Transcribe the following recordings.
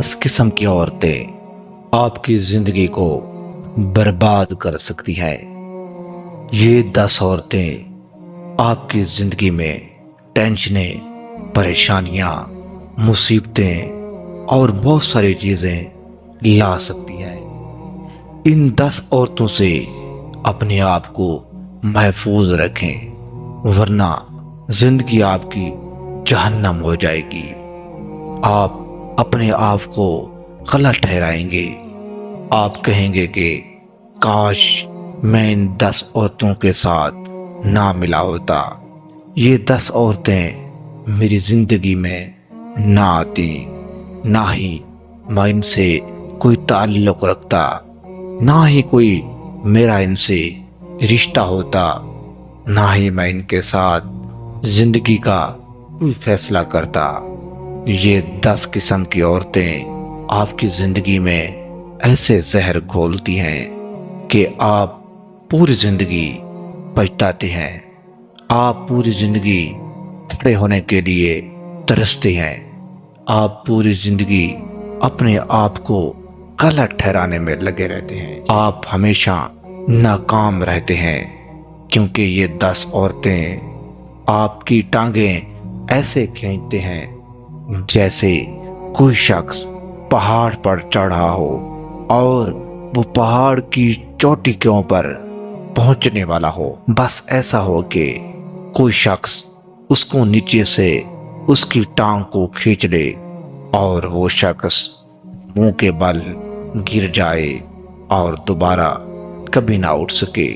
10 قسم کی عورتیں آپ کی زندگی کو برباد کر سکتی ہیں۔ یہ 10 عورتیں آپ کی زندگی میں ٹینشنیں، پریشانیاں، مصیبتیں اور بہت ساری چیزیں لا سکتی ہیں۔ ان 10 عورتوں سے اپنے آپ کو محفوظ رکھیں، ورنہ زندگی آپ کی جہنم ہو جائے گی۔ آپ اپنے آپ کو غلط ٹھہرائیں گے۔ آپ کہیں گے کہ کاش میں ان 10 عورتوں کے ساتھ نہ ملا ہوتا، یہ 10 عورتیں میری زندگی میں نہ آتی، نہ ہی میں ان سے کوئی تعلق رکھتا، نہ ہی کوئی میرا ان سے رشتہ ہوتا، نہ ہی میں ان کے ساتھ زندگی کا کوئی فیصلہ کرتا۔ یہ 10 قسم کی عورتیں آپ کی زندگی میں ایسے زہر گھولتی ہیں کہ آپ پوری زندگی پچھتاتے ہیں۔ آپ پوری زندگی کھڑے ہونے کے لیے ترستے ہیں۔ آپ پوری زندگی اپنے آپ کو غلط ٹھہرانے میں لگے رہتے ہیں۔ آپ ہمیشہ ناکام رہتے ہیں، کیونکہ یہ 10 عورتیں آپ کی ٹانگیں ایسے کھینچتے ہیں جیسے کوئی شخص پہاڑ پر چڑھا ہو اور وہ پہاڑ کی چوٹیوں پر پہنچنے والا ہو۔ بس ایسا ہو کہ کوئی شخص اس کو نیچے سے اس کی ٹانگ کو کھینچ لے اور وہ شخص منہ کے بل گر جائے اور دوبارہ کبھی نہ اٹھ سکے۔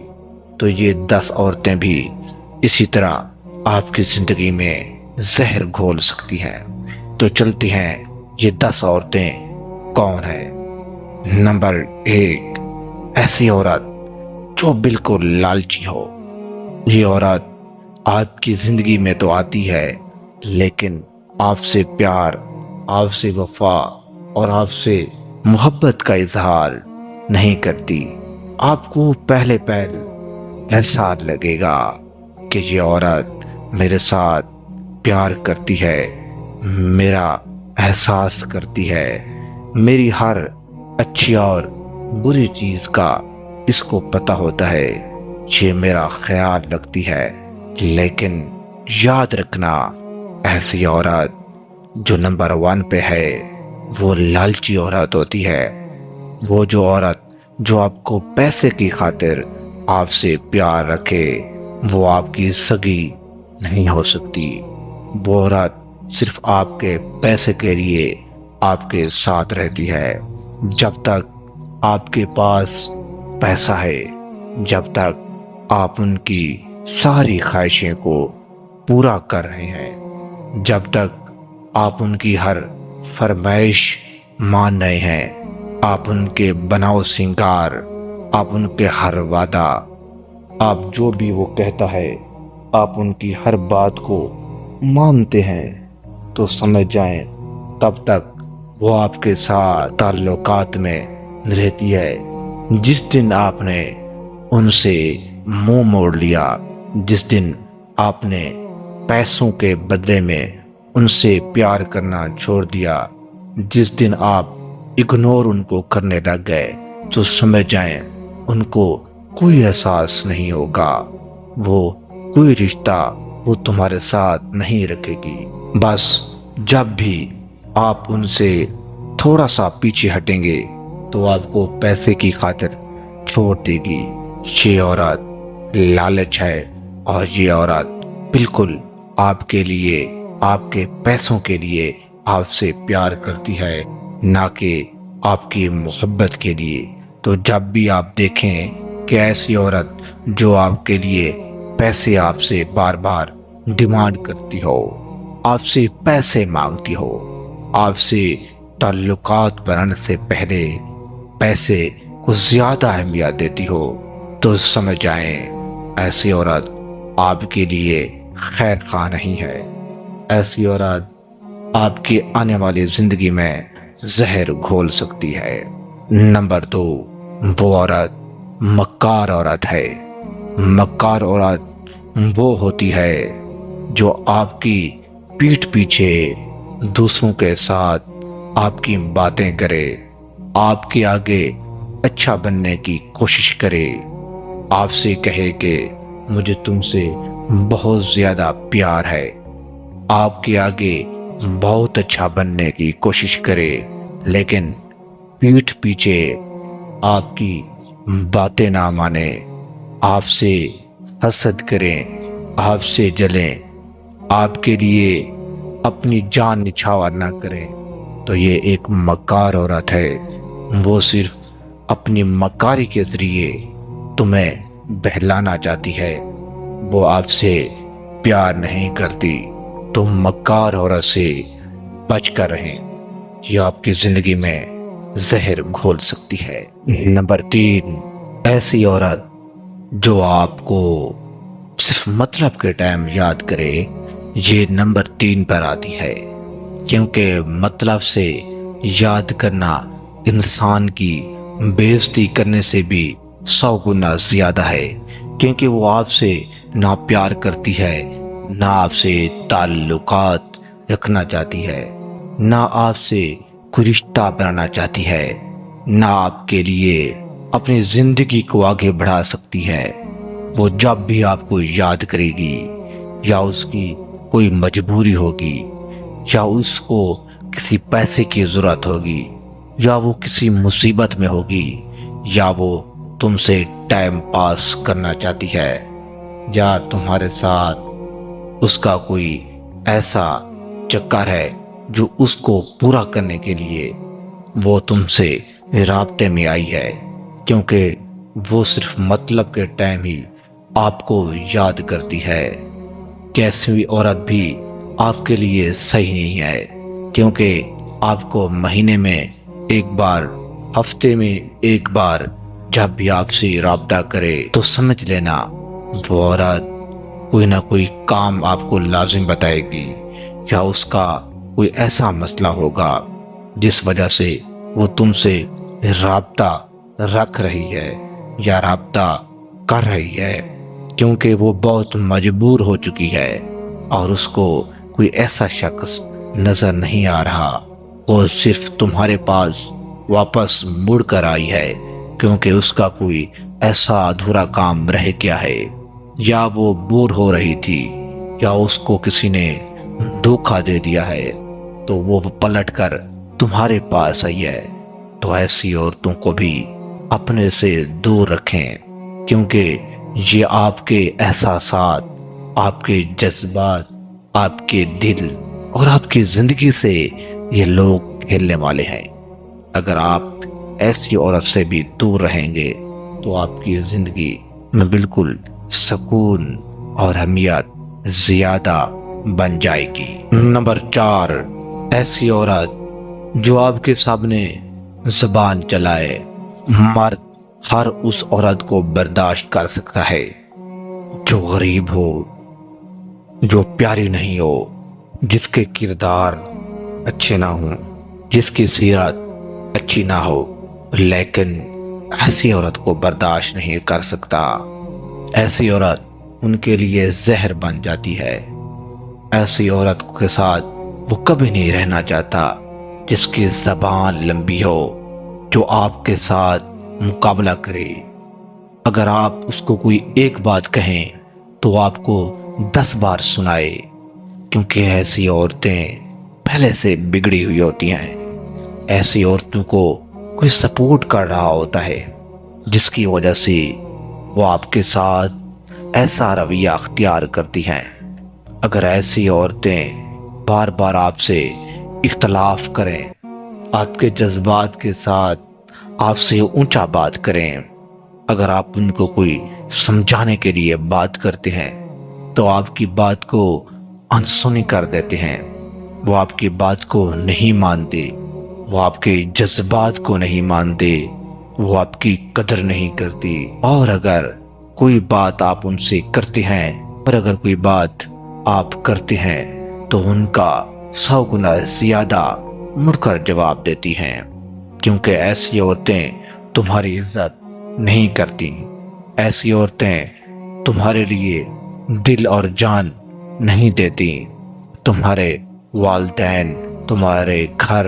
تو یہ 10 عورتیں بھی اسی طرح آپ کی زندگی میں زہر گھول سکتی ہیں۔ تو چلتی ہیں، یہ 10 عورتیں کون ہیں؟ نمبر 1، ایسی عورت جو بالکل لالچی ہو۔ یہ عورت آپ کی زندگی میں تو آتی ہے، لیکن آپ سے پیار، آپ سے وفا اور آپ سے محبت کا اظہار نہیں کرتی۔ آپ کو پہلے ایسا لگے گا کہ یہ عورت میرے ساتھ پیار کرتی ہے، میرا احساس کرتی ہے، میری ہر اچھی اور بری چیز کا اس کو پتہ ہوتا ہے، یہ میرا خیال رکھتی ہے۔ لیکن یاد رکھنا، ایسی عورت جو نمبر 1 پہ ہے وہ لالچی عورت ہوتی ہے۔ وہ جو عورت جو آپ کو پیسے کی خاطر آپ سے پیار رکھے، وہ آپ کی سگی نہیں ہو سکتی۔ وہ عورت صرف آپ کے پیسے کے لیے آپ کے ساتھ رہتی ہے۔ جب تک آپ کے پاس پیسہ ہے، جب تک آپ ان کی ساری خواہشیں کو پورا کر رہے ہیں، جب تک آپ ان کی ہر فرمائش مان رہے ہیں، آپ ان کے بناؤ سنگار، آپ ان کے ہر وعدہ، آپ جو بھی وہ کہتا ہے، آپ ان کی ہر بات کو مانتے ہیں، تو سمجھ جائیں تب تک وہ آپ کے ساتھ تعلقات میں رہتی ہے۔ جس دن آپ نے ان سے منہ موڑ لیا، جس دن آپ نے پیسوں کے بدلے میں ان سے پیار کرنا چھوڑ دیا، جس دن آپ اگنور ان کو کرنے لگ گئے، تو سمجھ جائیں ان کو کوئی احساس نہیں ہوگا، وہ کوئی رشتہ وہ تمہارے ساتھ نہیں رکھے گی۔ بس جب بھی آپ ان سے تھوڑا سا پیچھے ہٹیں گے تو آپ کو پیسے کی خاطر چھوڑ دے گی۔ یہ عورت لالچ ہے، اور یہ عورت بالکل آپ کے لیے، آپ کے پیسوں کے لیے آپ سے پیار کرتی ہے، نہ کہ آپ کی محبت کے لیے۔ تو جب بھی آپ دیکھیں کہ ایسی عورت جو آپ کے لیے پیسے آپ سے بار بار ڈیمانڈ کرتی ہو، آپ سے پیسے مانگتی ہو، آپ سے تعلقات بنانے سے پہلے پیسے کو زیادہ اہمیت دیتی ہو، تو سمجھ جائیں ایسی عورت آپ کے لیے خیر خواہ نہیں ہے۔ ایسی عورت آپ کی آنے والی زندگی میں زہر گھول سکتی ہے۔ نمبر 2، وہ عورت مکار عورت ہے۔ مکار عورت وہ ہوتی ہے جو آپ کی پیٹھ پیچھے دوسروں کے ساتھ آپ کی باتیں کرے، آپ کے آگے اچھا بننے کی کوشش کرے، آپ سے کہے کہ مجھے تم سے بہت زیادہ پیار ہے، آپ کے آگے بہت اچھا بننے کی کوشش کرے، لیکن پیٹھ پیچھے آپ کی باتیں نہ مانے، آپ سے حسد کریں، آپ سے جلیں، آپ کے لیے اپنی جان نچھاور نہ کریں، تو یہ ایک مکار عورت ہے۔ وہ صرف اپنی مکاری کے ذریعے تمہیں بہلانا چاہتی ہے، وہ آپ سے پیار نہیں کرتی۔ تم مکار عورت سے بچ کر رہیں، یہ آپ کی زندگی میں زہر گھول سکتی ہے۔ نمبر 3، ایسی عورت جو آپ کو صرف مطلب کے ٹائم یاد کرے، یہ نمبر 3 پر آتی ہے، کیونکہ مطلب سے یاد کرنا انسان کی بے عزتی کرنے سے بھی 100 گنا زیادہ ہے، کیونکہ وہ آپ سے نہ پیار کرتی ہے، نہ آپ سے تعلقات رکھنا چاہتی ہے، نہ آپ سے کوئی رشتہ بنانا چاہتی ہے، نہ آپ کے لیے اپنی زندگی کو آگے بڑھا سکتی ہے۔ وہ جب بھی آپ کو یاد کرے گی، یا اس کی کوئی مجبوری ہوگی، یا اس کو کسی پیسے کی ضرورت ہوگی، یا وہ کسی مصیبت میں ہوگی، یا وہ تم سے ٹائم پاس کرنا چاہتی ہے، یا تمہارے ساتھ اس کا کوئی ایسا چکر ہے جو اس کو پورا کرنے کے لیے وہ تم سے رابطے میں آئی ہے، کیونکہ وہ صرف مطلب کے ٹائم ہی آپ کو یاد کرتی ہے۔ کیسی بھی عورت بھی آپ کے لیے صحیح نہیں ہے، کیونکہ آپ کو مہینے میں ایک بار، ہفتے میں ایک بار جب بھی آپ سے رابطہ کرے تو سمجھ لینا وہ عورت کوئی نہ کوئی کام آپ کو لازم بتائے گی، یا اس کا کوئی ایسا مسئلہ ہوگا جس وجہ سے وہ تم سے رابطہ رکھ رہی ہے یا رابطہ کر رہی ہے، کیونکہ وہ بہت مجبور ہو چکی ہے اور اس کو کوئی ایسا شخص نظر نہیں آ رہا۔ وہ صرف تمہارے پاس واپس مڑ کر آئی ہے کیونکہ اس کا کوئی ایسا ادھورا کام رہ گیا ہے، یا وہ بور ہو رہی تھی، یا اس کو کسی نے دھوکہ دے دیا ہے، تو وہ پلٹ کر تمہارے پاس آئی ہے۔ تو ایسی عورتوں کو بھی اپنے سے دور رکھیں، کیونکہ یہ آپ کے احساسات، آپ کے جذبات، آپ کے دل اور آپ کی زندگی سے یہ لوگ کھیلنے والے ہیں۔ اگر آپ ایسی عورت سے بھی دور رہیں گے تو آپ کی زندگی میں بالکل سکون اور اہمیت زیادہ بن جائے گی۔ نمبر 4، ایسی عورت جو آپ کے سامنے زبان چلائے۔ مرد ہر اس عورت کو برداشت کر سکتا ہے جو غریب ہو، جو پیاری نہیں ہو، جس کے کردار اچھے نہ ہوں، جس کی سیرت اچھی نہ ہو، لیکن ایسی عورت کو برداشت نہیں کر سکتا۔ ایسی عورت ان کے لیے زہر بن جاتی ہے۔ ایسی عورت کے ساتھ وہ کبھی نہیں رہنا چاہتا جس کی زبان لمبی ہو، جو آپ کے ساتھ مقابلہ کرے۔ اگر آپ اس کو کوئی ایک بات کہیں تو آپ کو 10 بار سنائے، کیونکہ ایسی عورتیں پہلے سے بگڑی ہوئی ہوتی ہیں۔ ایسی عورتوں کو کوئی سپورٹ کر رہا ہوتا ہے، جس کی وجہ سے وہ آپ کے ساتھ ایسا رویہ اختیار کرتی ہیں۔ اگر ایسی عورتیں بار بار آپ سے اختلاف کریں، آپ کے جذبات کے ساتھ آپ سے اونچا بات کریں، اگر آپ ان کو کوئی سمجھانے کے لیے بات کرتے ہیں تو آپ کی بات کو انسنی کر دیتے ہیں، وہ آپ کی بات کو نہیں مانتے، وہ آپ کے جذبات کو نہیں مانتے، وہ آپ کی قدر نہیں کرتی۔ اور اگر کوئی بات آپ ان سے کرتے ہیں، اور اگر کوئی بات آپ کرتے ہیں تو ان کا 100 گنا زیادہ مڑ کر جواب دیتی ہیں، کیونکہ ایسی عورتیں تمہاری عزت نہیں کرتی۔ ایسی عورتیں تمہارے لیے دل اور جان نہیں دیتی۔ تمہارے والدین، تمہارے گھر،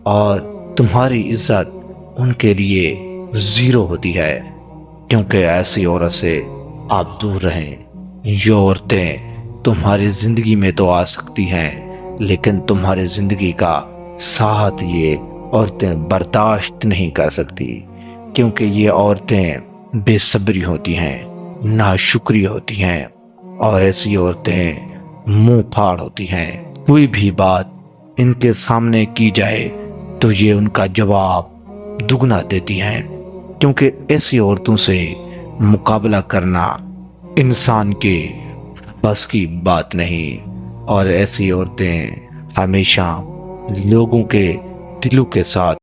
اور تمہاری عزت ان کے لیے زیرو ہوتی ہے، کیونکہ ایسی عورت سے آپ دور رہیں۔ یہ عورتیں تمہاری زندگی میں تو آ سکتی ہیں، لیکن تمہاری زندگی کا ساتھ یہ عورتیں برداشت نہیں کر سکتی، کیونکہ یہ عورتیں بے صبری ہوتی ہیں، ناشکری ہوتی ہیں، اور ایسی عورتیں منہ پھاڑ ہوتی ہیں۔ کوئی بھی بات ان کے سامنے کی جائے تو یہ ان کا جواب دگنا دیتی ہیں، کیونکہ ایسی عورتوں سے مقابلہ کرنا انسان کے بس کی بات نہیں، اور ایسی عورتیں ہمیشہ لوگوں کے دلوں کے ساتھ